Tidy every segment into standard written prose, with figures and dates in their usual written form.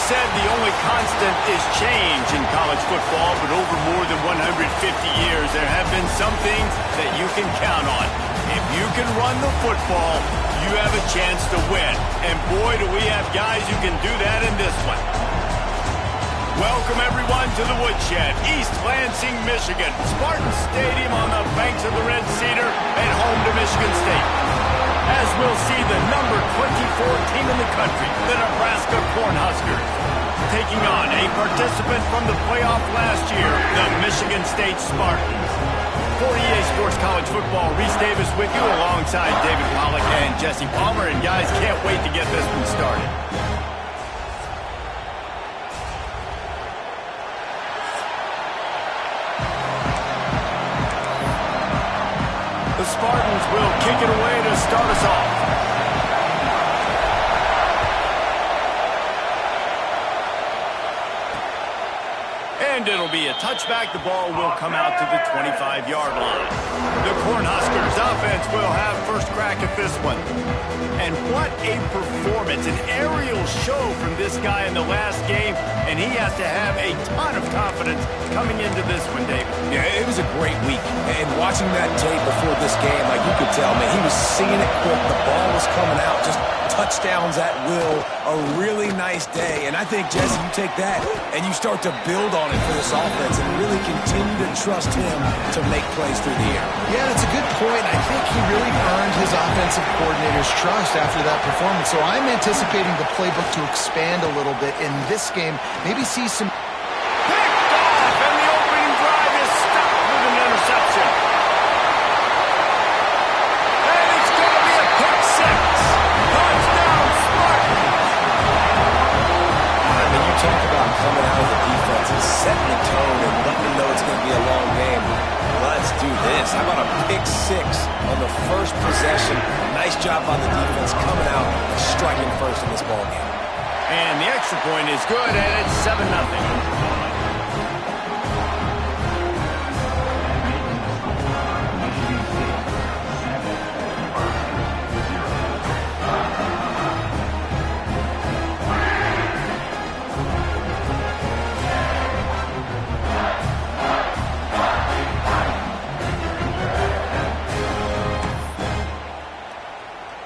said the only constant is change in college football, but over more than 150 years, there have been some things that you can count on. If you can run the football, you have a chance to win. And boy, do we have guys who can do that in this one. Welcome, everyone, to the Woodshed, East Lansing, Michigan. Spartans Stadium on the banks of the Red Cedar and home to Michigan State. As we'll see the number 24 team in the country, the Nebraska Cornhuskers, taking on a participant from the playoff last year, the Michigan State Spartans. For EA Sports College Football, Reese Davis with you alongside David Wallach and Jesse Palmer. And guys, can't wait to get this one started. The Spartans will kick it away to start us off. And it'll be a touchback. The ball will come out to the 25-yard line. The Cornhuskers offense will have first crack at this one. And what a performance, an aerial show from this guy in the last game, and he has to have a ton of confidence coming into this one, Dave. Yeah, it was a great week, and watching that tape before this game, like you could tell, man, he was seeing it quick, the ball was coming out, just touchdowns at will, a really nice day. And I think, Jesse, you take that and you start to build on it for this offense and really continue to trust him to make plays through the air. Yeah, that's a good point. I think he really earned his offensive coordinator's trust after that performance. So I'm anticipating the playbook to expand a little bit in this game. Maybe see some... Picked off, and the opening drive is stopped with an interception. And it's going to be a pick six. Touchdown, Spartans. I mean, you talk about coming out of the defense and setting the tone and letting them know it's going to be a long game. Let's do this. How about a pick six on the first possession? Nice job by the defense coming out and striking first in this ball game. And the extra point is good, and it's 7-0.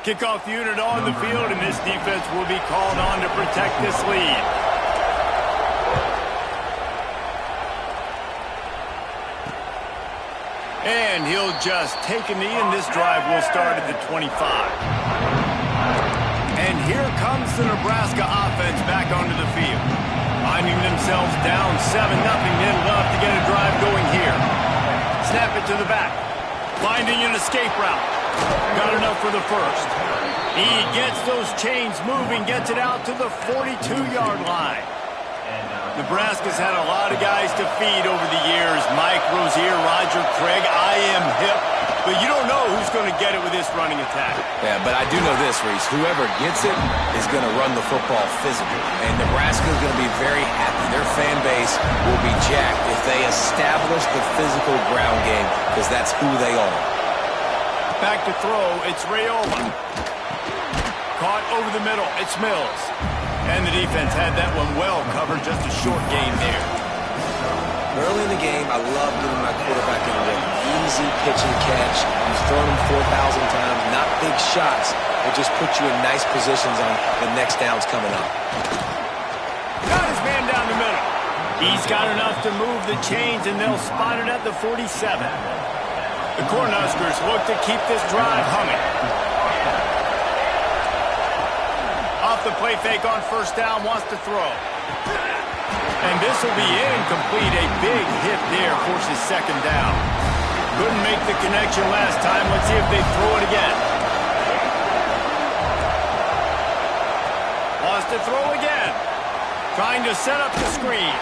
Kickoff unit on the field, and this defense will be called on to protect this lead. And he'll just take a knee, and this drive will start at the 25. And here comes the Nebraska offense back onto the field. Finding themselves down 7-0, they'd love to get a drive going here. Snap it to the back. Finding an escape route. Got enough for the first. He gets those chains moving, gets it out to the 42-yard line. Nebraska's had a lot of guys to feed over the years. Mike Rozier, Roger Craig, I am hip. But you don't know who's going to get it with this running attack. Yeah, but I do know this, Reese. Whoever gets it is going to run the football physically. And Nebraska's going to be very happy. Their fan base will be jacked if they establish the physical ground game, because that's who they are. Back to throw, it's Rayola. Caught over the middle, it's Mills. And the defense had that one well covered, just a short gain there. Early in the game, I love giving my quarterback a rhythm. Easy pitch and catch. You've thrown him 4,000 times, not big shots, but just put you in nice positions on the next downs coming up. Got his man down the middle. He's got enough to move the chains, and they'll spot it at the 47. The Cornhuskers look to keep this drive humming. Off the play fake on first down, wants to throw. And this will be incomplete. A big hit there forces second down. Couldn't make the connection last time. Let's see if they throw it again. Wants to throw again. Trying to set up the screen.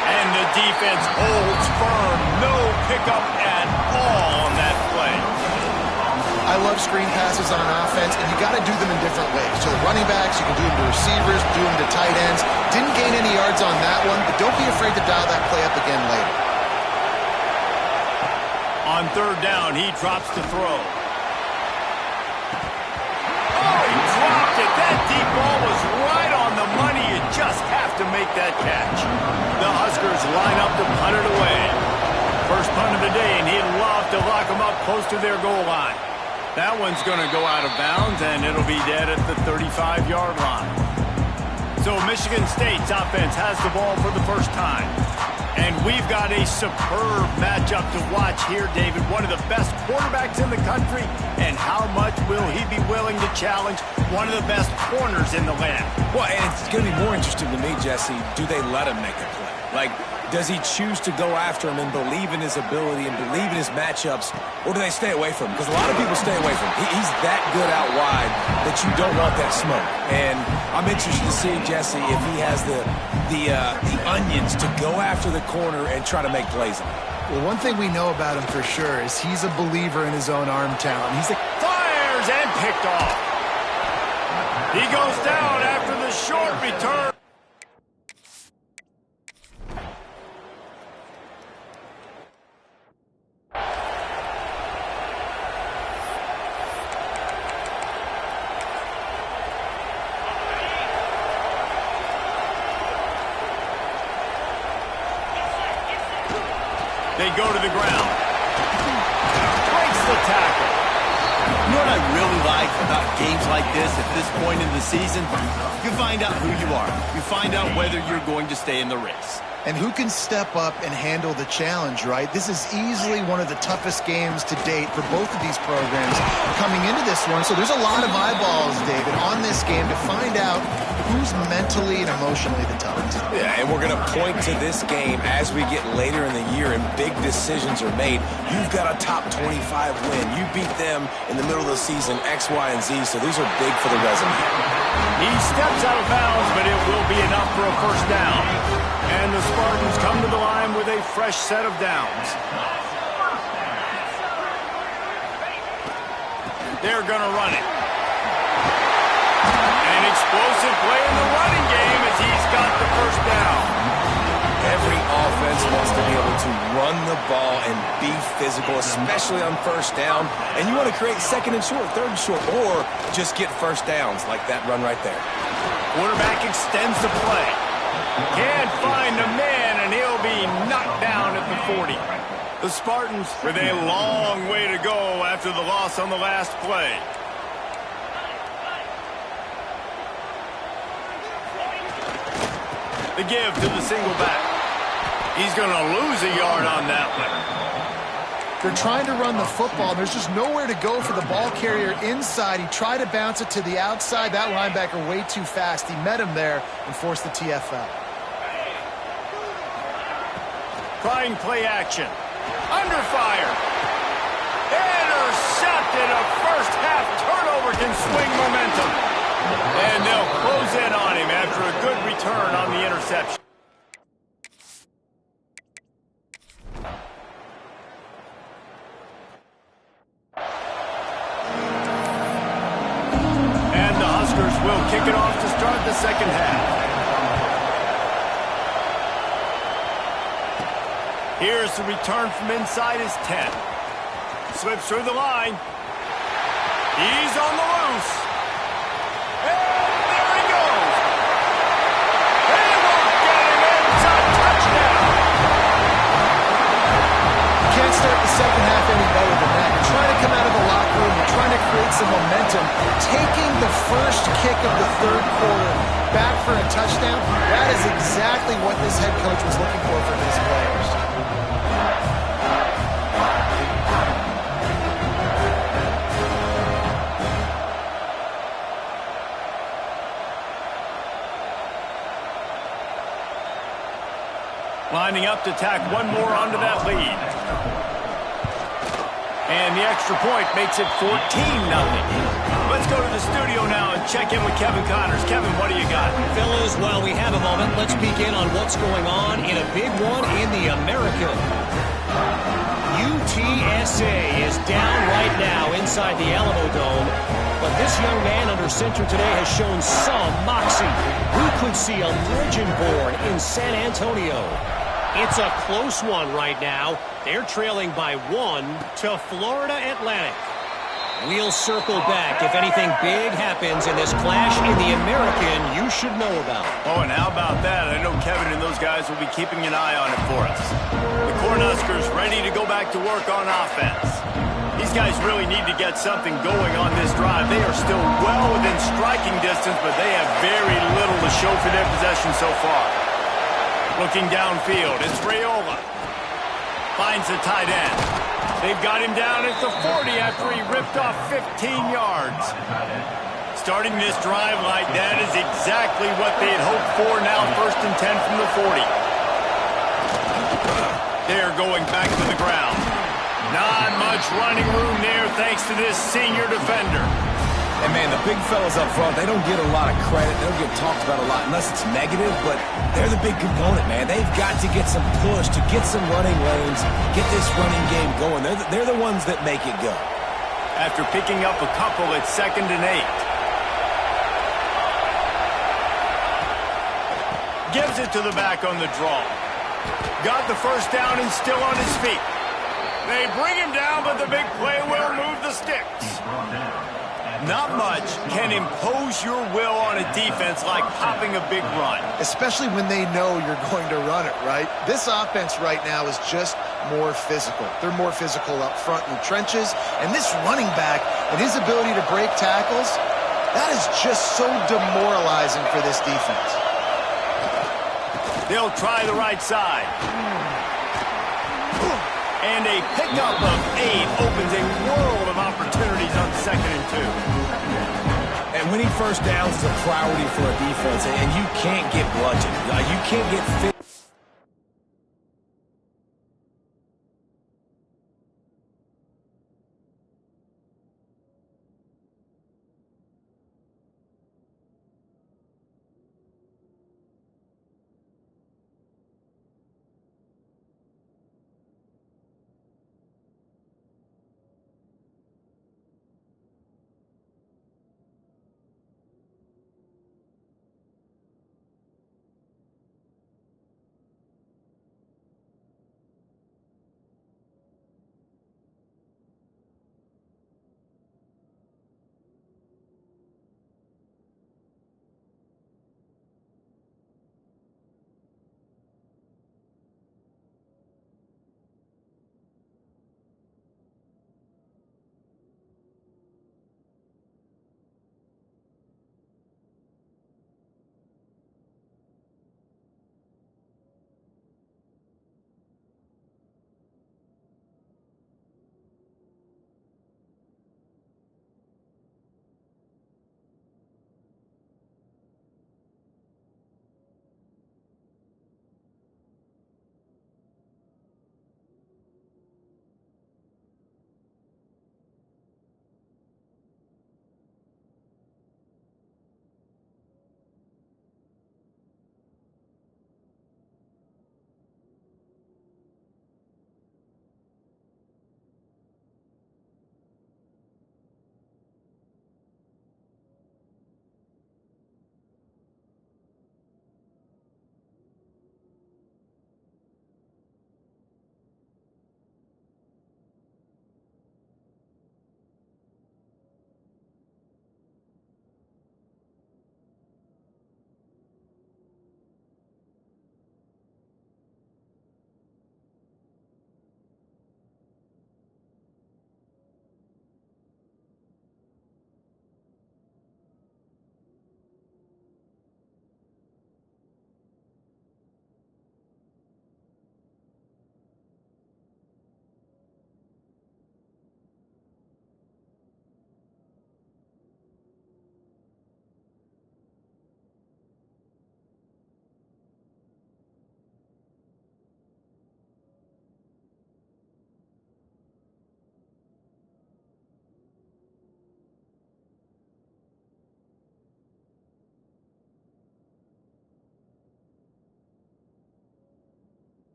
And the defense holds firm. No pickup at all on that play. I love screen passes on offense, and you got to do them in different ways. To the running backs, you can do them to receivers, do them to tight ends. Didn't gain any yards on that one, but don't be afraid to dial that play up again later. On third down, he drops to throw. Oh, he dropped it. That deep ball was right on the money. You just have to make that catch. The Huskers line up to punt it away. First punt of the day, and he'd love to lock them up close to their goal line. That one's going to go out of bounds, and it'll be dead at the 35-yard line. So Michigan State's offense has the ball for the first time. And we've got a superb matchup to watch here, David. One of the best quarterbacks in the country. And how much will he be willing to challenge one of the best corners in the land? Well, and it's going to be more interesting to me, Jesse, do they let him make a play? Like, does he choose to go after him and believe in his ability and believe in his matchups, or do they stay away from him? Because a lot of people stay away from him. He's that good out wide that you don't want that smoke. And I'm interested to see, Jesse, if he has the onions to go after the corner and try to make plays on it. Well, one thing we know about him for sure is he's a believer in his own arm talent. He's fires and picked off. He goes down after the short return. They go to the ground. Breaks the tackle. You know what I really like about games like this at this point in the season? You find out who you are. You find out whether you're going to stay in the race. And who can step up and handle the challenge, right? This is easily one of the toughest games to date for both of these programs coming into this one. So there's a lot of eyeballs, David, on this game to find out who's mentally and emotionally the toughest. Yeah, and we're going to point to this game as we get later in the year and big decisions are made. You've got a top 25 win. You beat them in the middle of the season, X, Y, and Z, so these are big for the resume. He steps out of bounds, but it will be enough for a first down. And the Spartans come to the line with a fresh set of downs. They're going to run it. An explosive play in the running game as he's got the first down. Every offense wants to be able to run the ball and be physical, especially on first down. And you want to create second and short, third and short, or just get first downs like that run right there. Quarterback extends the play. Can't find a man, and he'll be knocked down at the 40. The Spartans with a long way to go after the loss on the last play. The give to the single back. He's going to lose a yard on that one. They're trying to run the football. There's just nowhere to go for the ball carrier inside. He tried to bounce it to the outside. That linebacker way too fast. He met him there and forced the TFL. Trying play action. Under fire. Intercepted. A first half turnover can swing momentum. And they'll close in on him after a good return on the interception. And the Huskers will kick it off to start the second half. Here's the return from inside his 10. Slips through the line. He's on the loose. And there he goes. They won't get him in. It's a touchdown. Can't start the second half any better than that. You're trying to come out of the locker room. You're trying to create some momentum. Taking the first kick of the third quarter back for a touchdown, that is exactly what this head coach was looking for from his players. Lining up to tack one more onto that lead. And the extra point makes it 14-0. Let's go to the studio now and check in with Kevin Connors. Kevin, what do you got? Fellas, while we have a moment, let's peek in on what's going on in a big one in the American. UTSA is down right now inside the Alamo Dome. But this young man under center today has shown some moxie. We could see a legend born in San Antonio. It's a close one right now. They're trailing by 1 to Florida Atlantic. We'll circle back if anything big happens in this clash in the American you should know about. Oh, and how about that? I know Kevin and those guys will be keeping an eye on it for us. The Cornhuskers ready to go back to work on offense. These guys really need to get something going on this drive. They are still well within striking distance, but they have very little to show for their possession so far. Looking downfield, it's Raiola. Finds the tight end. They've got him down at the 40 after he ripped off 15 yards. Starting this drive like that is exactly what they had hoped for. Now 1st and 10 from the 40. They're going back to the ground. Not much running room there thanks to this senior defender. And, man, the big fellas up front, they don't get a lot of credit. They don't get talked about a lot unless it's negative, but they're the big component, man. They've got to get some push, to get some running lanes, get this running game going. They're the ones that make it go. After picking up a couple, it's 2nd and 8. Gives it to the back on the draw. Got the first down and still on his feet. They bring him down, but the big play will move the sticks. Not much can impose your will on a defense like popping a big run. Especially when they know you're going to run it, right? This offense right now is just more physical. They're more physical up front in the trenches. And this running back and his ability to break tackles, that is just so demoralizing for this defense. They'll try the right side. And a pickup of 8 opens a world of opportunities on 2nd and 2. And winning first downs is a priority for a defense, and you can't get bludgeoned. You can't get fit.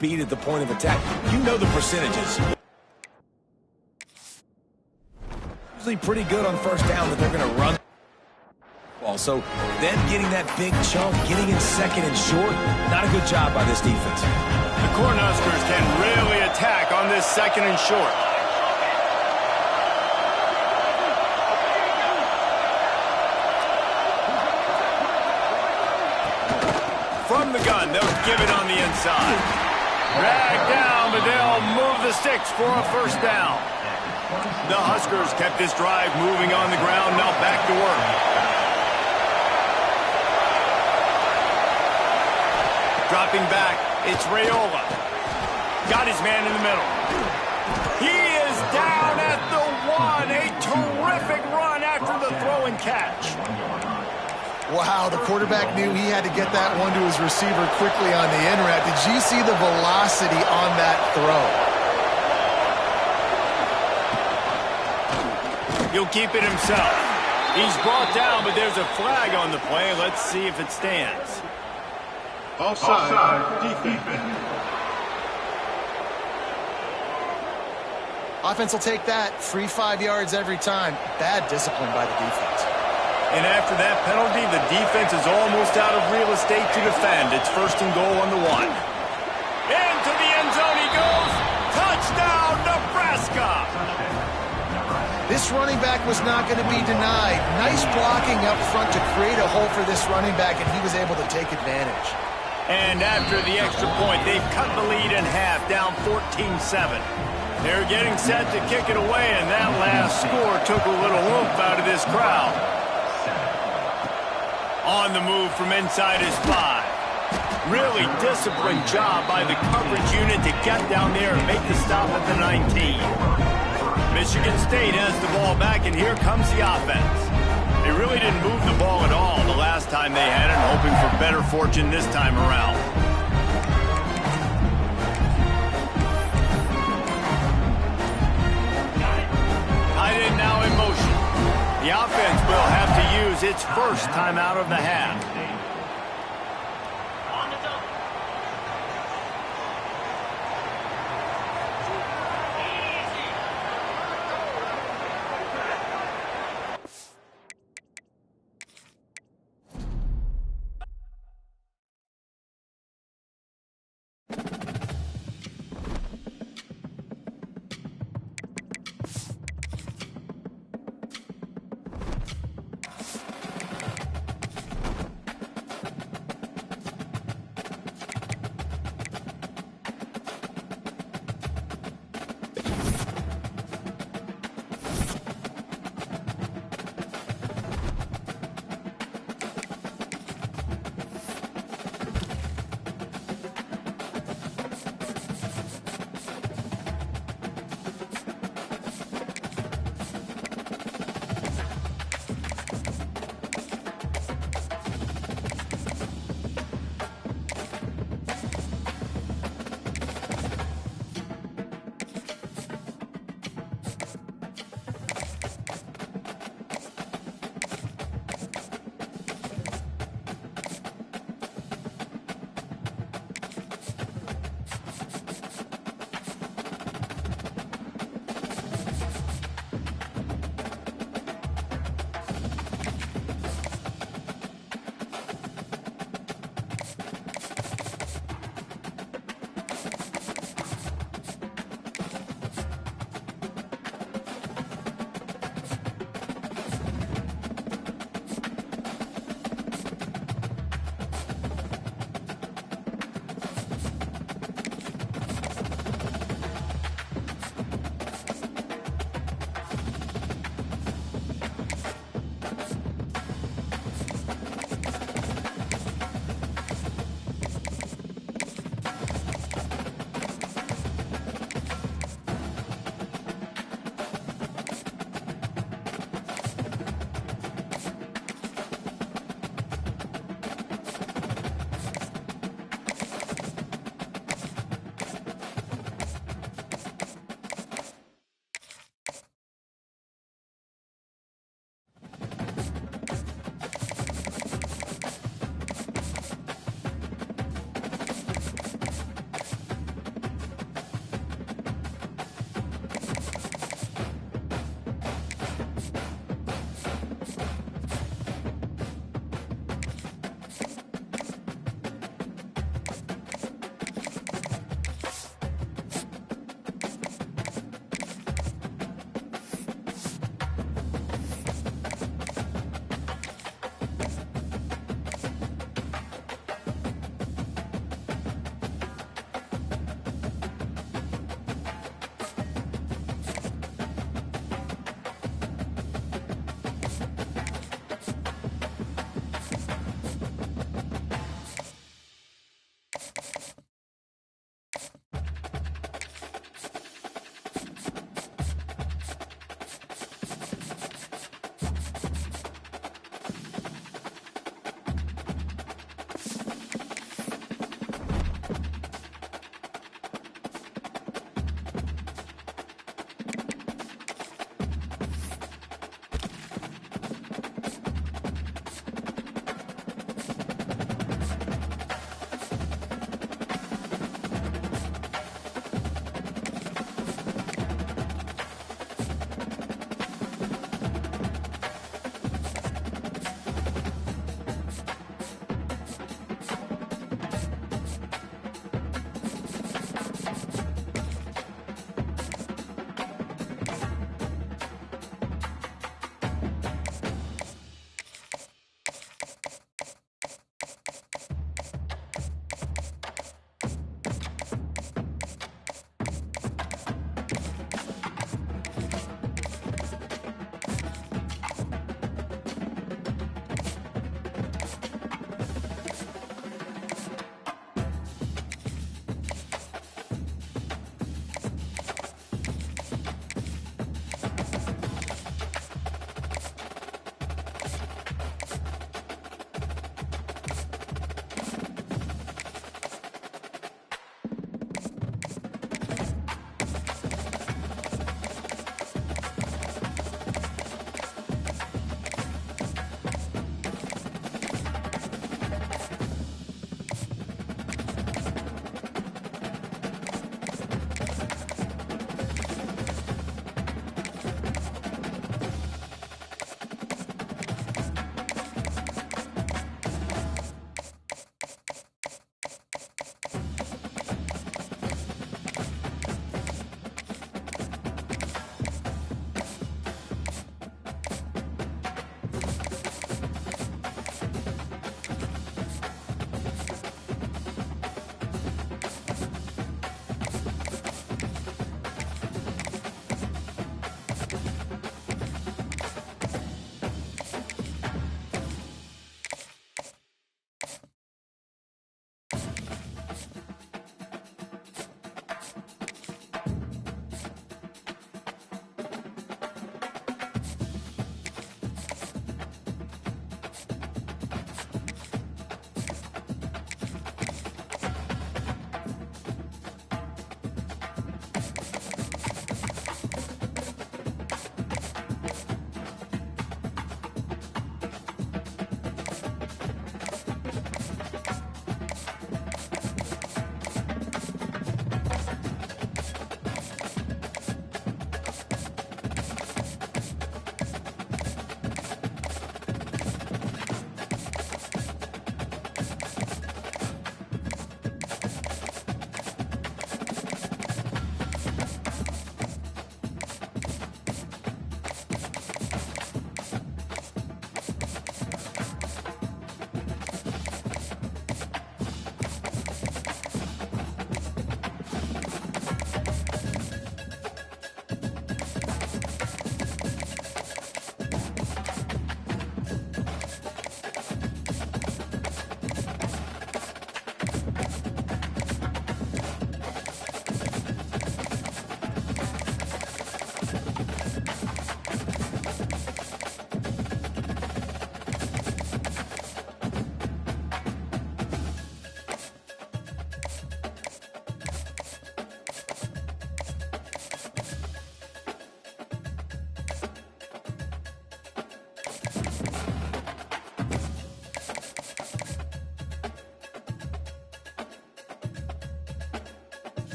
speed at the point of attack. You know the percentages. Usually pretty good on first down that they're going to run. Also, them getting that big chunk, getting in second and short, not a good job by this defense. The Cornhuskers can really attack on this second and short. From the gun, they'll give it on the inside. Dragged down, but they'll move the sticks for a first down. The Huskers kept this drive moving on the ground, now back to work. Dropping back, it's Raiola. Got his man in the middle. He is down at the 1. A terrific run after the throw and catch. Wow, the quarterback knew he had to get that one to his receiver quickly on the in route. Did you see the velocity on that throw? He'll keep it himself. He's brought down, but there's a flag on the play. Let's see if it stands. Offside, defense. Offense will take that. Free 5 yards every time. Bad discipline by the defense. And after that penalty, the defense is almost out of real estate to defend. It's first and goal on the 1. Into the end zone he goes. Touchdown, Nebraska! This running back was not going to be denied. Nice blocking up front to create a hole for this running back, and he was able to take advantage. And after the extra point, they've cut the lead in half, down 14-7. They're getting set to kick it away, and that last score took a little oomph out of this crowd. On the move from inside his 5. Really disciplined job by the coverage unit to get down there and make the stop at the 19. Michigan State has the ball back, and here comes the offense. They really didn't move the ball at all the last time they had it, hoping for better fortune this time around. Tight end now in motion. The offense will have to use its first timeout of the half.